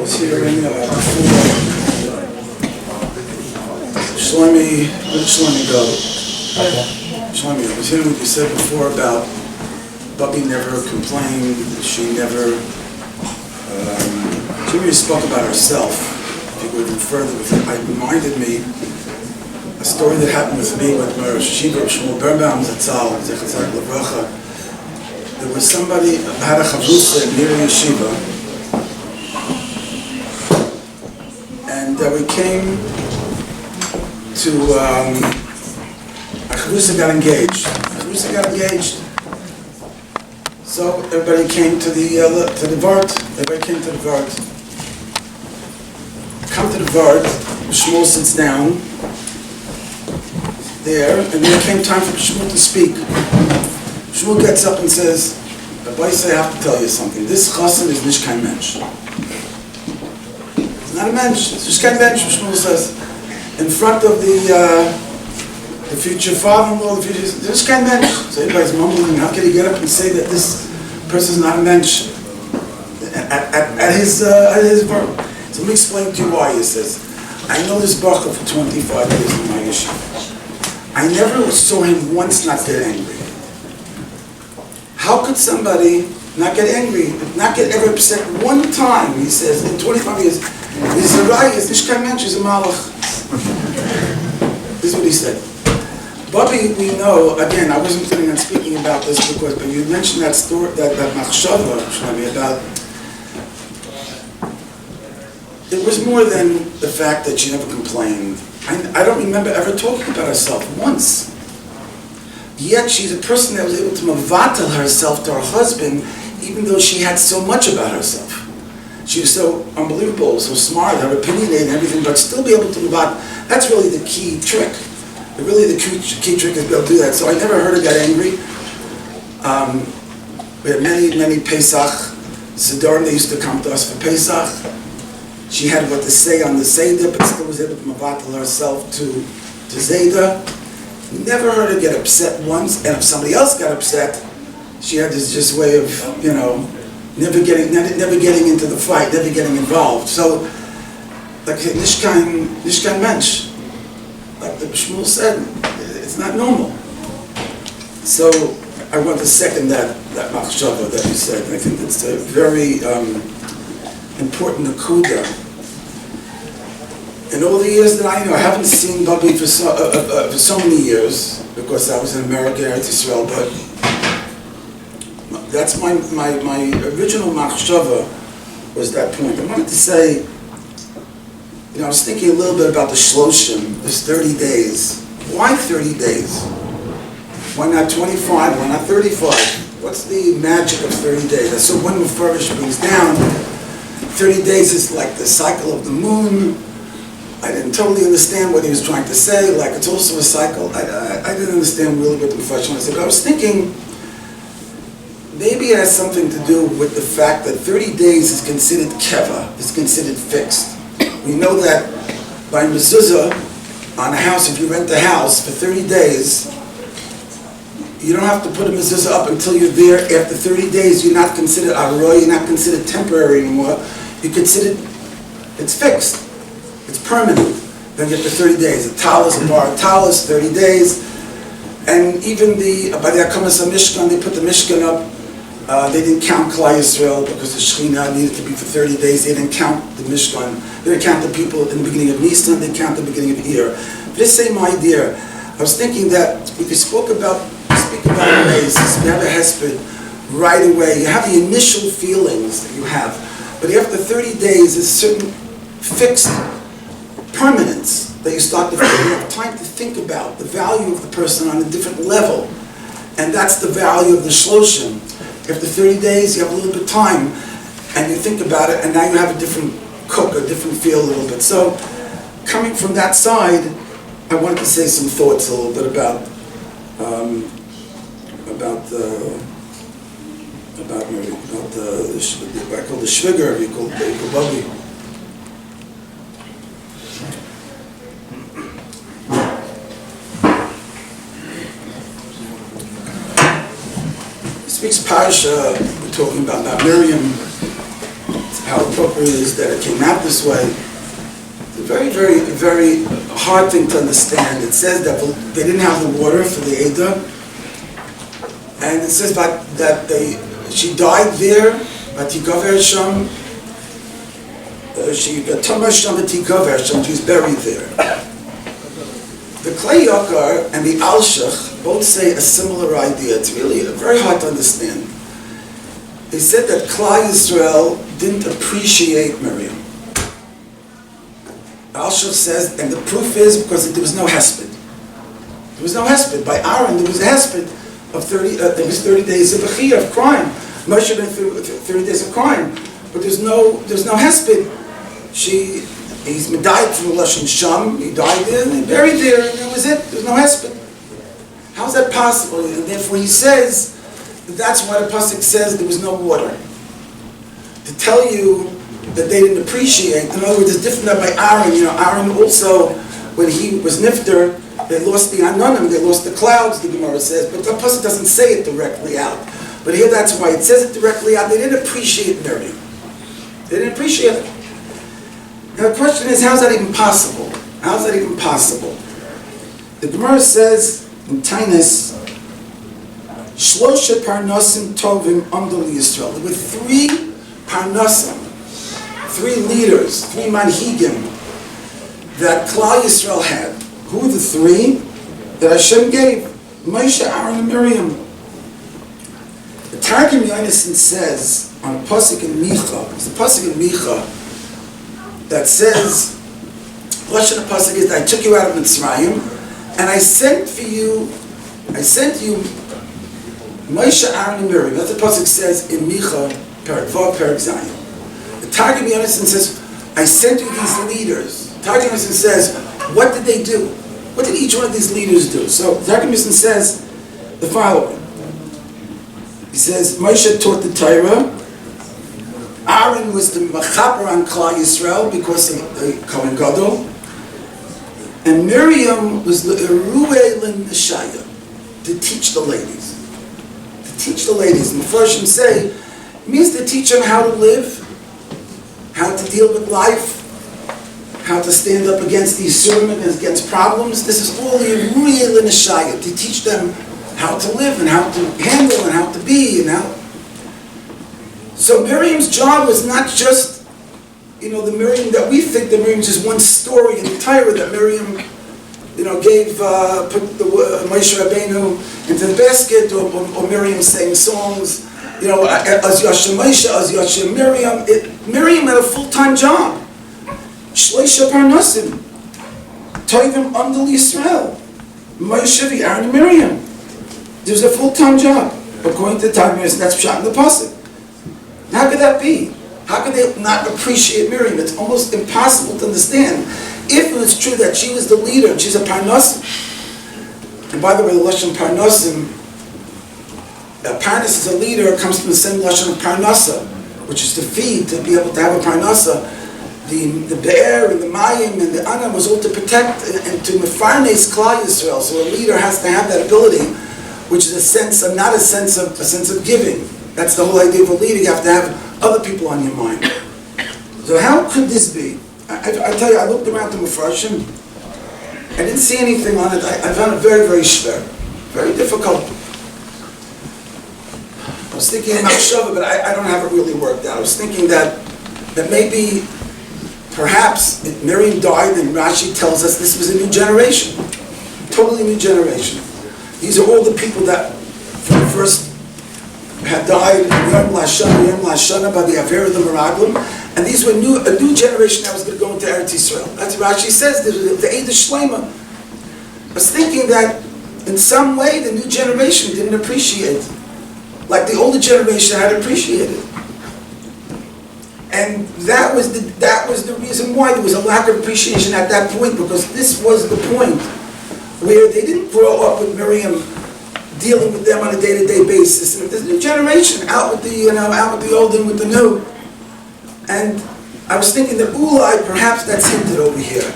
was hearing before Shlomi, where did Shlomi go? Shlomi, I was hearing what you said before about Bubby never complained, she never, she really spoke about herself. If you go even further with it, it reminded me a story that happened with me with my Rosh Yeshiva, Shmuel Birnbaum Zatzal, Zechatzak Levracha. There was somebody who had a chavrusa near Yeshiva, and we came to, a chavrusa got engaged. So everybody came to the Vart. Come to the Vart, Shmuel sits down there, and then it came time for Shmuel to speak. Shmuel gets up and says, Rabbi, I have to tell you something. This chassan is nicht kein Mensch. It's not a mensch. It's just kein Mensch, Shmuel says. In front of the future father-in-law, the future, this kein Mensch. So everybody's mumbling, how can he get up and say that this person's not a mensch at his verb? So let me explain to you why. He says, I know this bacha for 25 years in my yeshiva. I never saw him once not get angry. How could somebody not get angry, not get ever upset one time? He says, in 25 years, he's a rai, he's nicht kein Mensch, he's a malach. This is what he said. Bobby, we know, again, I wasn't planning on speaking about this because, but you mentioned that story, that machshava, Shlomi, about, it was more than the fact that she never complained. I don't remember ever talking about herself once. Yet she's a person that was able to mavatal herself to her husband, even though she had so much about herself. She was so unbelievable, so smart, her opinionated and everything, but still be able to mavatal. That's really the key trick. Really the key trick is to be able to do that. So I never heard her get angry. We had many Pesach Sidorim. They used to come to us for Pesach. She had what to say on the Seder, but still was able to mavatal herself to Zeder. Never heard her get upset once, and if somebody else got upset, she had this just way of, never getting into the fight, never getting involved. So, like nicht kein Mensch, like the Shmuel said, it's not normal. So I want to second that machshava that you said. I think it's a very important nakuda. In all the years that I know, I haven't seen Bobby for so many years because I was in America, Eretz Yisrael. But that's my original machshava was that point. I wanted to say, I was thinking a little bit about the shloshim, this 30 days. Why 30 days? Why not 25? Why not 35? What's the magic of 30 days? I saw one Mefarish brings down 30 days is like the cycle of the moon. I didn't totally understand what he was trying to say. Like it's also a cycle. I didn't understand really what the Mefarish wanted to say. But I was thinking maybe it has something to do with the fact that 30 days is considered keva. It's considered fixed. We know that by mezuzah on a house, if you rent a house for 30 days, you don't have to put a mezuzah up until you're there. After 30 days, you're not considered aroy, you're not considered temporary anymore. You're considered, it's fixed, it's permanent. Then you get the 30 days. A talis, a bar talis, 30 days. And even by the Akamas Mishkan, they put the Mishkan up. They didn't count Klal Yisrael because the Shekhinah needed to be for 30 days. They didn't count the Mishkan. They didn't count the people in the beginning of Nisan. They count the beginning of Iyar. This same idea. I was thinking that if you speak about a basis, you have a hesped right away. You have the initial feelings that you have, but after 30 days, there's certain fixed permanence that you start to feel. You have time to think about the value of the person on a different level, and that's the value of the shloshim. After 30 days, you have a little bit of time, and you think about it, and now you have a different cook, a different feel a little bit. So, coming from that side, I wanted to say some thoughts a little bit about what I call the shviger, we call the bubby. This week's parasha we're talking about Miriam. It's how appropriate it is that it came out this way. It's a very, very, very hard thing to understand. It says that they didn't have the water for the Eidah, and it says that she died there, Vatikaver Sham. She got Tamash Sham Vatikaver Sham. She was buried there. The Klei Yakar and the Alshach both say a similar idea. It's really very hard to understand. They said that Klal Yisrael didn't appreciate Miriam. Alshach says, and the proof is because there was no hesped. There was no hesped. By Aaron, there was a hesped of 30. There was 30 days of bechiyah, of crime. Moshe went through 30 days of crime, but there's no hesped. He's died from Lashon Sham. He died there, and they buried there, and that was it. There's no hesped. How's that possible? And therefore, he says that's why the pasuk says there was no water. To tell you that they didn't appreciate. In other words, it's different than by Aaron. Aaron also, when he was nifter, they lost the anonim, they lost the clouds, the Gemara says, but the pasuk doesn't say it directly out. But here that's why it says it directly out. They didn't appreciate Miriam. They didn't appreciate it. Now the question is, how is that even possible? How is that even possible? The Gemara says in Tainus, Shlosha parnasim tovim amdu Yisrael. There were 3 parnasim, 3 leaders, 3 manhigim that Klal Yisrael had. Who were the 3 that Hashem gave? Moshe, Aaron, and Miriam. The Targum Yonason says on a pasuk in Micha, it's the pasuk in Micha that says, Lashon the pasuk is, I took you out of Mitzrayim, and I sent you Moshe, Aaron, and Miriam. That's what the pasuk says in Micha, Perek Vav, Perek Zayin. The Targum Yonason says, I sent you these leaders. Targum Yonason says, what did they do? What did each one of these leaders do? So Targum Yonason says the following. He says, Moshe taught the Torah. Aaron was the Machaper on Klal Yisrael because of the Kohen Gadol. And Miriam was the Eruei L'Neshaya, to teach the ladies. To teach the ladies. And the Mepharshim say, it means to teach them how to live, how to deal with life, how to stand up against these sermon, against problems. This is all the Eruei L'Neshaya, to teach them how to live and how to handle and how to be and how. So Miriam's job was not just, the Miriam that we think that Miriam's just one story in the Torah that Miriam, put the Moshe Rabbeinu into the basket, or Miriam sang songs, as Yashem Moshe, as Yashem Miriam. Miriam had a full-time job. Shloshim parnasim, Tovim amdu Yisrael, Moshe, Aaron, and Miriam. There was a full-time job, according to the Targum. That's shot in the pasuk. How could that be? How could they not appreciate Miriam? It's almost impossible to understand. If it was true that she was the leader and she's a parnasim, and by the way, the lashon parnasim, parnas is a leader, comes from the same lashon of parnasa, which is to feed, to be able to have a parnasa. The be'er and the mayim and the anam was all to protect and to mefarnes Klal Yisrael. So a leader has to have that ability, which is a sense of giving. That's the whole idea of a leader. You have to have other people on your mind. So how could this be? I tell you, I looked around the Mepharshim. I didn't see anything on it. I found it very, very schwer, very difficult. I was thinking in Machshava, but I don't have it really worked out. I was thinking that maybe, perhaps, Miriam died, and Rashi tells us this was a new generation, totally new generation. These are all the people that, from the first, had died Yom Lashana by the Aver of the Meraglim, and these were a new generation that was going to go into Eretz Yisrael. That's what Rashi says, the Eidah Shlema. I was thinking that in some way the new generation didn't appreciate, like the older generation had appreciated. And that was the reason why there was a lack of appreciation at that point, because this was the point where they didn't grow up with Miriam dealing with them on a day-to-day basis. And there's a new generation out with the old and with the new. And I was thinking that Ulai, perhaps that's hinted over here,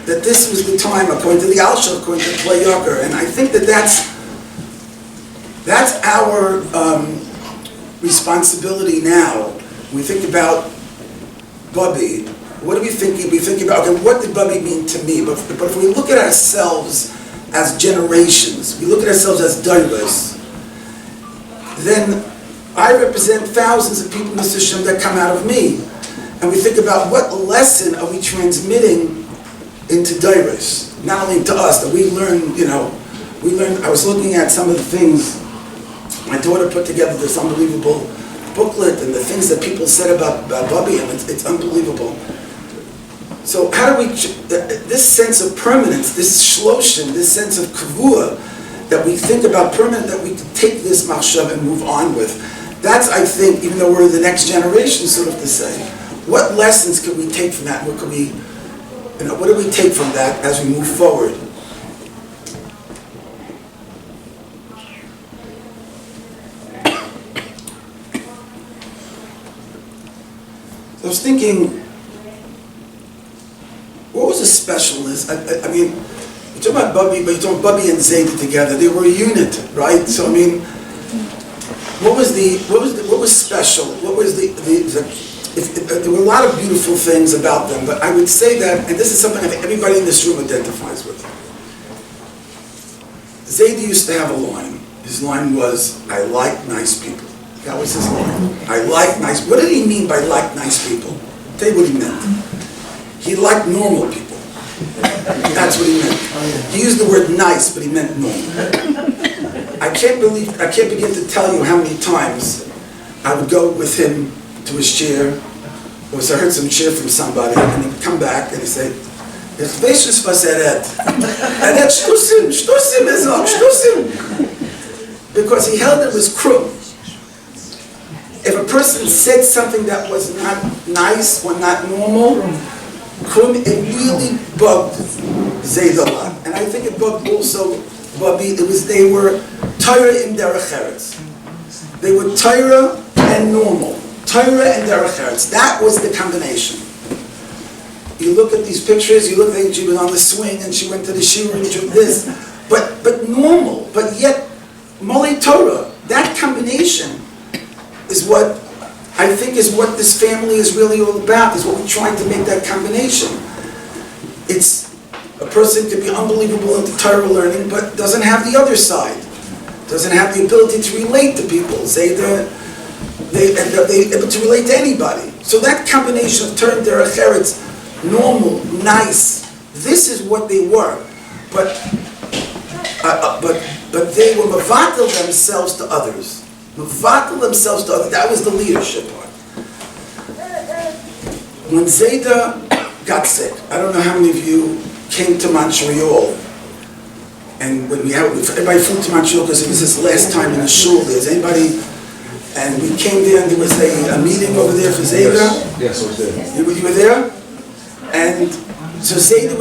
that this was the time, according to the Alshach, according to the Klei Yakar, and I think that that's our responsibility now. We think about Bubby, what are we thinking? We're thinking about, okay, what did Bubby mean to me? But if we look at ourselves as generations, we look at ourselves as divers, then I represent thousands of people in the system that come out of me. And we think about what lesson are we transmitting into divers, not only to us, that we learn, I was looking at some of the things my daughter put together, this unbelievable booklet, and the things that people said about Bubby, and it's unbelievable. So how do we, this sense of permanence, this shloshim, this sense of kavua, that we think about permanent, that we can take this machshav and move on with. That's, I think, even though we're the next generation, sort of to say, what lessons can we take from that? What can we, what do we take from that as we move forward? So I was thinking, what was the specialness? I mean, you talk about Bubby, but you talk Bubby and Zayda together. They were a unit, right? So I mean, what was special? What was there were a lot of beautiful things about them, but I would say that, and this is something I think everybody in this room identifies with. Zayda used to have a line. His line was, "I like nice people." That was his line. I like nice. What did he mean by like nice people? I'll tell you what he meant. He liked normal people. That's what he meant. He used the word nice, but he meant normal. I can't begin to tell you how many times I would go with him to his chair, or so I heard some cheer from somebody, and he'd come back and he'd say, "Ich weiß nicht, was redt. Shloshim, shloshim." Because he held it was krum. If a person said something that was not nice or not normal, it really bugged Zayda a lot. And I think it bugged also Bubby. They were Torah in derech eretz. They were Torah and normal. Torah and derech eretz. That was the combination. You look at these pictures, you look at she was on the swing and she went to the shiur and she did this. But normal, but yet Molei Torah. That combination is what I think is what this family is really all about, is what we're trying to make that combination. It's a person can be unbelievable into Torah learning, but doesn't have the other side. Doesn't have the ability to relate to people. They're able to relate to anybody. So that combination of Torah and derech eretz, normal, nice, this is what they were. But they were mevatel themselves to others. Mevatel themselves to others. That was the leadership part. When Zayda got sick, I don't know how many of you came to Montreal, and when everybody flew to Montreal because it was his last time in the shul. There's anybody, and we came there and there was a meeting over there for Zayda. Yes, I was there. You were there? And so Zayda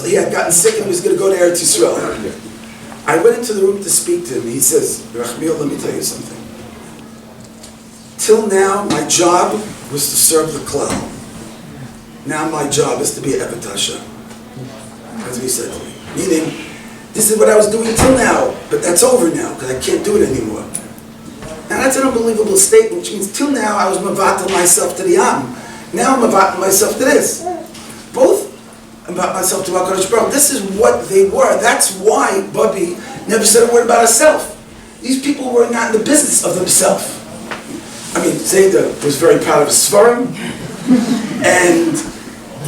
he had gotten sick and he was going to go to Eretz Yisrael. I went into the room to speak to him. He says, "Rachmiel, let me tell you something. Till now, my job was to serve the klal. Now my job is to be a Evet Hashem." That's what he said to me. Meaning, this is what I was doing till now, but that's over now, because I can't do it anymore. Now that's an unbelievable statement, which means till now I was mevatel myself to the Am. Now I'm mevatel myself to this. Both about myself to HaKadosh Baruch Hu. This is what they were. That's why Bubby never said a word about herself. These people were not in the business of themselves. I mean, Zayda was very proud of his svarim, and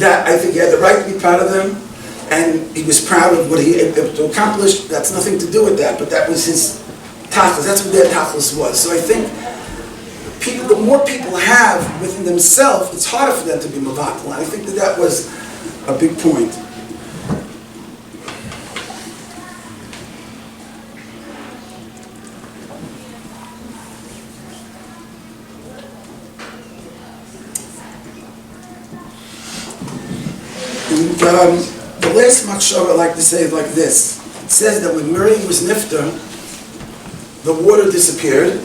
that I think he had the right to be proud of them, and he was proud of what he had to accomplish. That's nothing to do with that, but that was his tachlis. That's what their tachlis was. So I think the more people have within themselves, it's harder for them to be mevatel. And I think that was a big point. And, the last machshava I like to say is like this. It says that when Miriam was nifta, the water disappeared.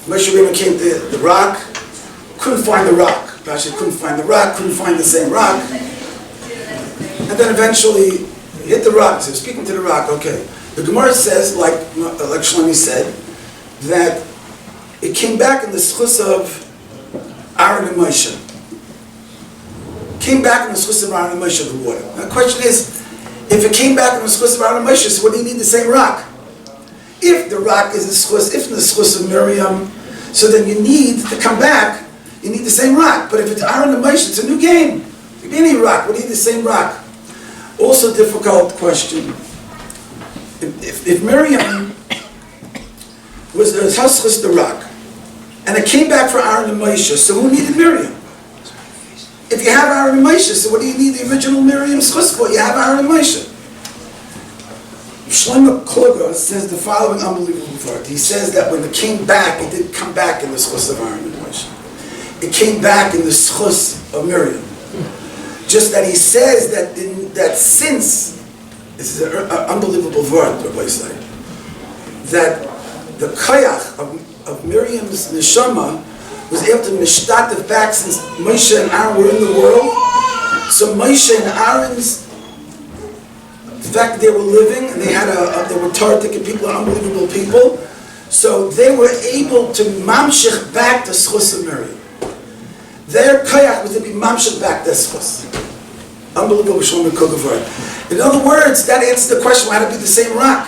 Moshe Rabbeinu came to the rock, couldn't find the rock. Rashi couldn't find the rock, couldn't find the same rock. And then eventually he hit the rock, so speaking to the rock, okay. The Gemara says, like Shlomi said, that it came back in the schus of Aaron and Moshe. came back in the schus of Aaron and Moshe, the water. Now the question is, if it came back in the schus of Aaron and Moshe, so what do you need the same rock? If the rock is the schus, if the schus of Miriam, so then you need to come back, you need the same rock. But if it's Aaron and Moshe, it's a new game. It could be any rock, what do you need the same rock? Also difficult question. If Miriam was the schus the rock, and it came back for Aaron and Moshe, so who needed Miriam? If you have Aaron and Moshe, so what do you need the original Miriam's schus for? You have Aaron and Moshe. Shlomo Kluger says the following unbelievable word. He says that when it came back, it didn't come back in the schus of Aaron and Moshe. It came back in the schus of Miriam. Just that he says that since, this is an unbelievable word, Rabbi say, that the koyach of Miriam's neshama was able to mishtatif back since Moshe and Aaron were in the world. So Moshe and Aaron's, the fact that they were living and they were Torah-tic people, unbelievable people, so they were able to mamshich back the schus of Miriam. Their koyach was to be mamshich back the schus. Unbelievable Shlomo Kluger. In other words, that answers the question why had to be the same rock.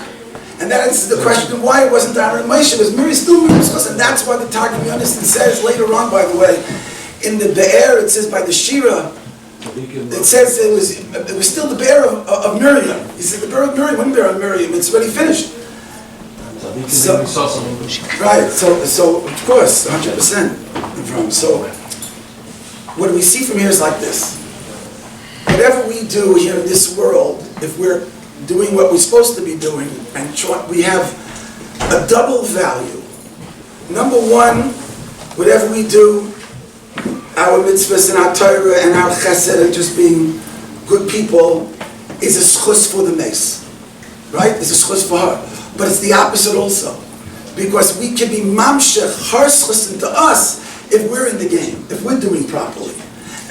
And that answers the question of why it wasn't Aaron and Moshe. It was Miriam, still Miriam's schus. And that's why the Targum Yonasan says later on, by the way, in the Be'er, it says by the Shira, it says it was still the Be'er of Miriam. He said the Be'er of Miriam, when Be'er of Miriam, it's already finished. So, right, so of course, 100% from. So what we see from here is like this. Whatever we do here in this world, if we're doing what we're supposed to be doing, and we have a double value. Number one, whatever we do, our mitzvahs and our Torah and our chesed and just being good people is a schus for the mace. Right? It's a schus for her. But it's the opposite also. Because we can be mamshech, her schus into us, if we're in the game, if we're doing properly.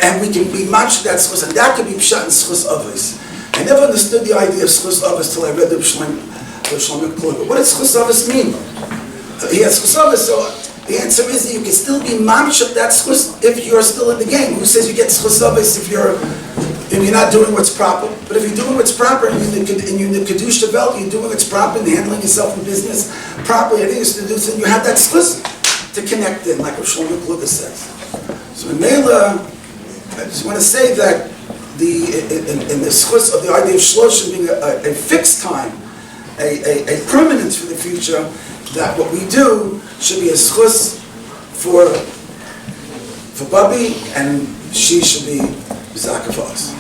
And we can be mamshech that schus, and that can be pshat and schus others. I never understood the idea of schus others till I read the Shlomo Kluger. What does schus others mean? He has schus others, so the answer is that you can still be mamshech that schus if you're still in the game. Who says you get schus others if you're not doing what's proper? But if you're doing what's proper and you're in the kedusha belt, you're doing what's proper and handling yourself in business properly, I think it's to do so you have that schus to connect in, like what Shlomo Kluger says. So in Mela, I just want to say that in the schus of the idea of shloshim being a fixed time, a permanence for the future, that what we do should be a schus for Bubby, and she should be Zaka for us.